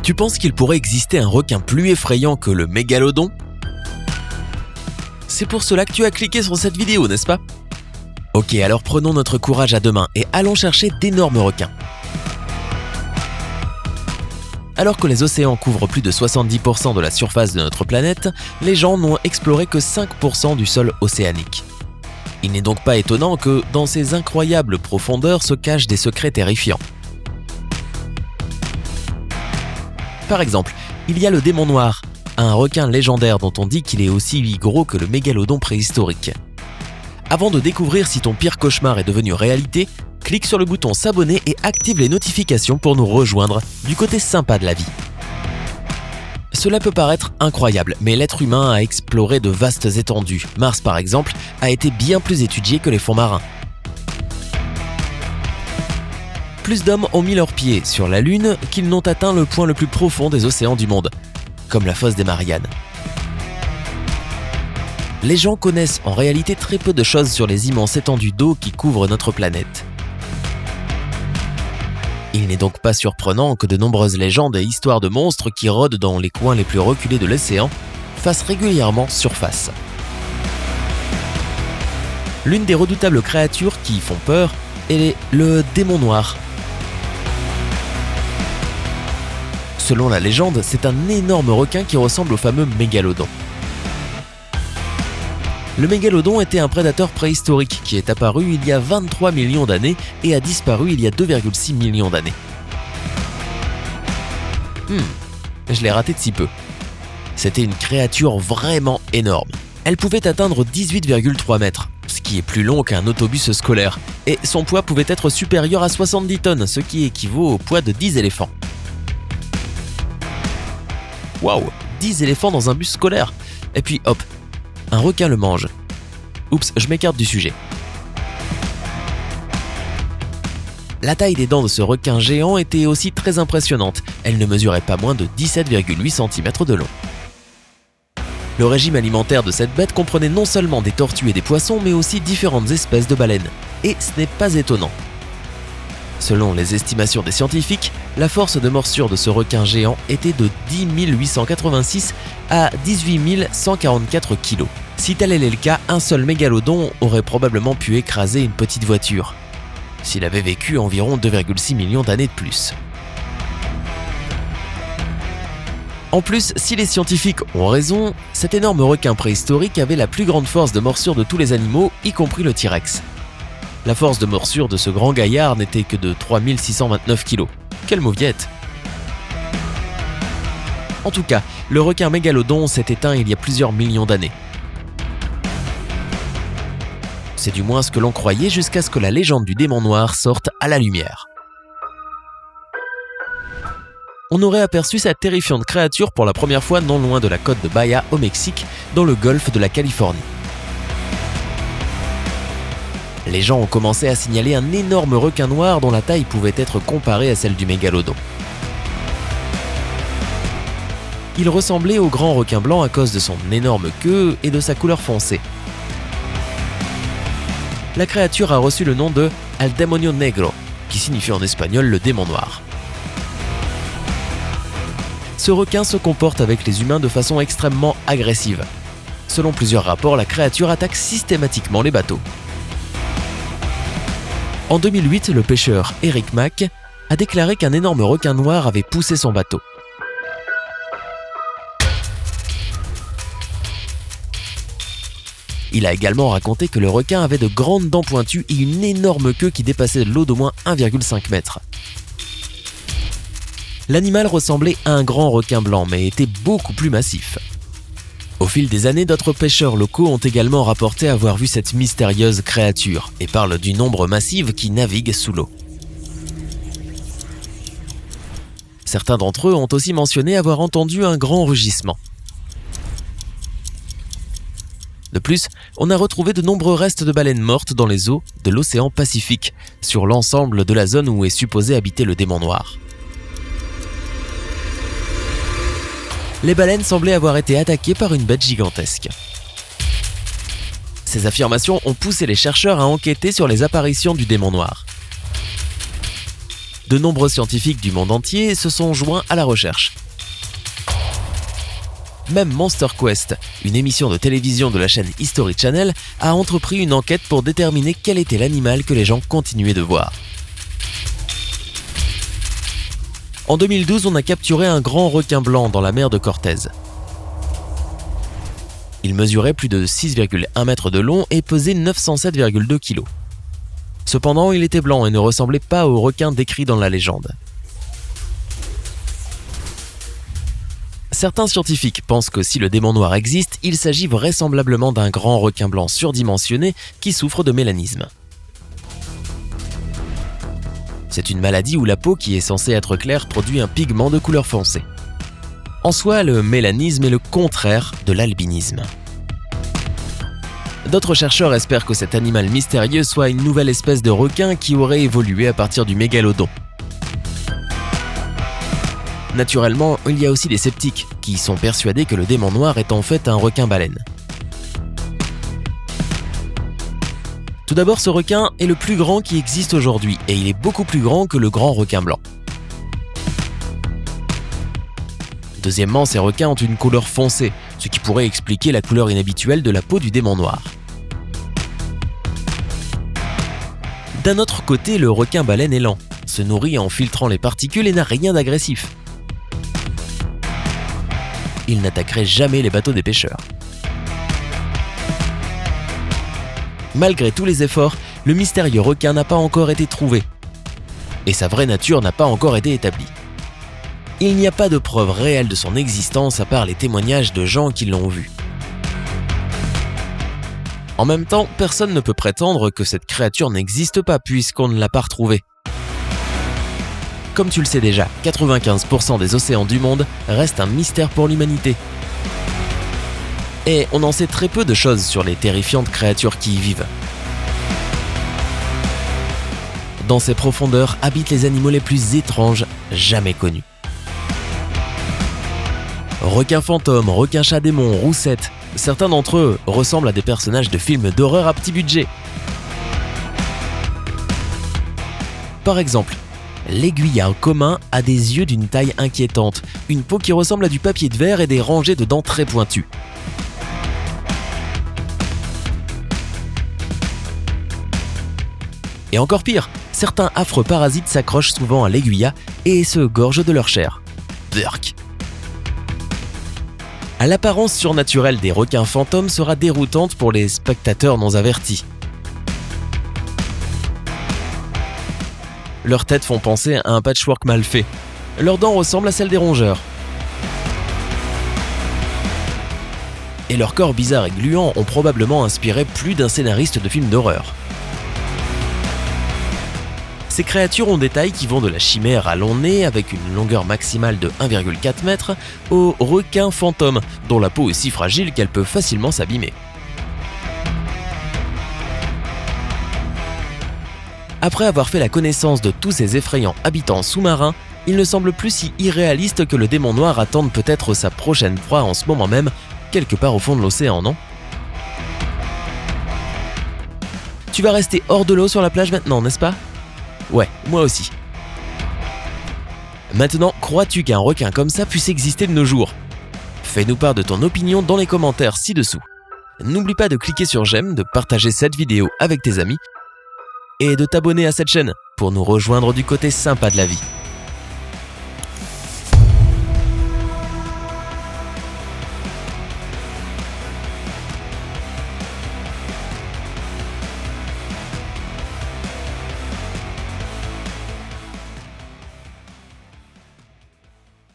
Tu penses qu'il pourrait exister un requin plus effrayant que le mégalodon ? C'est pour cela que tu as cliqué sur cette vidéo, n'est-ce pas ? Ok, alors prenons notre courage à deux mains et allons chercher d'énormes requins. Alors que les océans couvrent plus de 70% de la surface de notre planète, les gens n'ont exploré que 5% du sol océanique. Il n'est donc pas étonnant que, dans ces incroyables profondeurs, se cachent des secrets terrifiants. Par exemple, il y a le démon noir, un requin légendaire dont on dit qu'il est aussi gros que le mégalodon préhistorique. Avant de découvrir si ton pire cauchemar est devenu réalité, clique sur le bouton s'abonner et active les notifications pour nous rejoindre du côté sympa de la vie. Cela peut paraître incroyable, mais l'être humain a exploré de vastes étendues. Mars, par exemple, a été bien plus étudié que les fonds marins. Plus d'hommes ont mis leurs pieds sur la Lune qu'ils n'ont atteint le point le plus profond des océans du monde, comme la fosse des Mariannes. Les gens connaissent en réalité très peu de choses sur les immenses étendues d'eau qui couvrent notre planète. Il n'est donc pas surprenant que de nombreuses légendes et histoires de monstres qui rôdent dans les coins les plus reculés de l'océan fassent régulièrement surface. L'une des redoutables créatures qui font peur est le démon noir. Selon la légende, c'est un énorme requin qui ressemble au fameux mégalodon. Le mégalodon était un prédateur préhistorique qui est apparu il y a 23 millions d'années et a disparu il y a 2,6 millions d'années. Je l'ai raté de si peu. C'était une créature vraiment énorme. Elle pouvait atteindre 18,3 mètres, ce qui est plus long qu'un autobus scolaire, et son poids pouvait être supérieur à 70 tonnes, ce qui équivaut au poids de 10 éléphants. Waouh, 10 éléphants dans un bus scolaire. Et puis hop, un requin le mange. Oups, je m'écarte du sujet. La taille des dents de ce requin géant était aussi très impressionnante. Elle ne mesurait pas moins de 17,8 cm de long. Le régime alimentaire de cette bête comprenait non seulement des tortues et des poissons, mais aussi différentes espèces de baleines. Et ce n'est pas étonnant. Selon les estimations des scientifiques, la force de morsure de ce requin géant était de 10 886 à 18 144 kg. Si tel est le cas, un seul mégalodon aurait probablement pu écraser une petite voiture, s'il avait vécu environ 2,6 millions d'années de plus. En plus, si les scientifiques ont raison, cet énorme requin préhistorique avait la plus grande force de morsure de tous les animaux, y compris le T-Rex. La force de morsure de ce grand gaillard n'était que de 3629 kg. Quelle mauviette! En tout cas, le requin mégalodon s'est éteint il y a plusieurs millions d'années. C'est du moins ce que l'on croyait jusqu'à ce que la légende du démon noir sorte à la lumière. On aurait aperçu cette terrifiante créature pour la première fois non loin de la côte de Bahia au Mexique, dans le golfe de la Californie. Les gens ont commencé à signaler un énorme requin noir dont la taille pouvait être comparée à celle du mégalodon. Il ressemblait au grand requin blanc à cause de son énorme queue et de sa couleur foncée. La créature a reçu le nom de El Demonio Negro, qui signifie en espagnol le démon noir. Ce requin se comporte avec les humains de façon extrêmement agressive. Selon plusieurs rapports, la créature attaque systématiquement les bateaux. En 2008, le pêcheur Eric Mack a déclaré qu'un énorme requin noir avait poussé son bateau. Il a également raconté que le requin avait de grandes dents pointues et une énorme queue qui dépassait de l'eau d'au moins 1,5 m. L'animal ressemblait à un grand requin blanc mais était beaucoup plus massif. Au fil des années, d'autres pêcheurs locaux ont également rapporté avoir vu cette mystérieuse créature et parlent du nombre massif qui navigue sous l'eau. Certains d'entre eux ont aussi mentionné avoir entendu un grand rugissement. De plus, on a retrouvé de nombreux restes de baleines mortes dans les eaux de l'océan Pacifique, sur l'ensemble de la zone où est supposé habiter le démon noir. Les baleines semblaient avoir été attaquées par une bête gigantesque. Ces affirmations ont poussé les chercheurs à enquêter sur les apparitions du démon noir. De nombreux scientifiques du monde entier se sont joints à la recherche. Même Monster Quest, une émission de télévision de la chaîne History Channel, a entrepris une enquête pour déterminer quel était l'animal que les gens continuaient de voir. En 2012, on a capturé un grand requin blanc dans la mer de Cortez. Il mesurait plus de 6,1 mètres de long et pesait 907,2 kg. Cependant, il était blanc et ne ressemblait pas au requin décrit dans la légende. Certains scientifiques pensent que si le démon noir existe, il s'agit vraisemblablement d'un grand requin blanc surdimensionné qui souffre de mélanisme. C'est une maladie où la peau qui est censée être claire produit un pigment de couleur foncée. En soi, le mélanisme est le contraire de l'albinisme. D'autres chercheurs espèrent que cet animal mystérieux soit une nouvelle espèce de requin qui aurait évolué à partir du mégalodon. Naturellement, il y a aussi des sceptiques qui sont persuadés que le démon noir est en fait un requin-baleine. Tout d'abord, ce requin est le plus grand qui existe aujourd'hui et il est beaucoup plus grand que le grand requin blanc. Deuxièmement, ces requins ont une couleur foncée, ce qui pourrait expliquer la couleur inhabituelle de la peau du démon noir. D'un autre côté, le requin-baleine est lent, se nourrit en filtrant les particules et n'a rien d'agressif. Il n'attaquerait jamais les bateaux des pêcheurs. Malgré tous les efforts, le mystérieux requin n'a pas encore été trouvé. Et sa vraie nature n'a pas encore été établie. Il n'y a pas de preuve réelle de son existence à part les témoignages de gens qui l'ont vu. En même temps, personne ne peut prétendre que cette créature n'existe pas puisqu'on ne l'a pas retrouvée. Comme tu le sais déjà, 95% des océans du monde restent un mystère pour l'humanité. Et on en sait très peu de choses sur les terrifiantes créatures qui y vivent. Dans ces profondeurs habitent les animaux les plus étranges jamais connus. Requins fantômes, requins chat démons, roussettes, certains d'entre eux ressemblent à des personnages de films d'horreur à petit budget. Par exemple, l'aiguillard commun a des yeux d'une taille inquiétante, une peau qui ressemble à du papier de verre et des rangées de dents très pointues. Et encore pire, certains affreux parasites s'accrochent souvent à l'aiguillat et se gorgent de leur chair. Burk. L'apparence surnaturelle des requins fantômes sera déroutante pour les spectateurs non avertis. Leurs têtes font penser à un patchwork mal fait. Leurs dents ressemblent à celles des rongeurs. Et leurs corps bizarres et gluants ont probablement inspiré plus d'un scénariste de films d'horreur. Ces créatures ont des tailles qui vont de la chimère à long nez avec une longueur maximale de 1,4 m au requin fantôme dont la peau est si fragile qu'elle peut facilement s'abîmer. Après avoir fait la connaissance de tous ces effrayants habitants sous-marins, il ne semble plus si irréaliste que le démon noir attende peut-être sa prochaine proie en ce moment même, quelque part au fond de l'océan, non ? Tu vas rester hors de l'eau sur la plage maintenant, n'est-ce pas ? Ouais, moi aussi. Maintenant, crois-tu qu'un requin comme ça puisse exister de nos jours ? Fais-nous part de ton opinion dans les commentaires ci-dessous. N'oublie pas de cliquer sur j'aime, de partager cette vidéo avec tes amis et de t'abonner à cette chaîne pour nous rejoindre du côté sympa de la vie.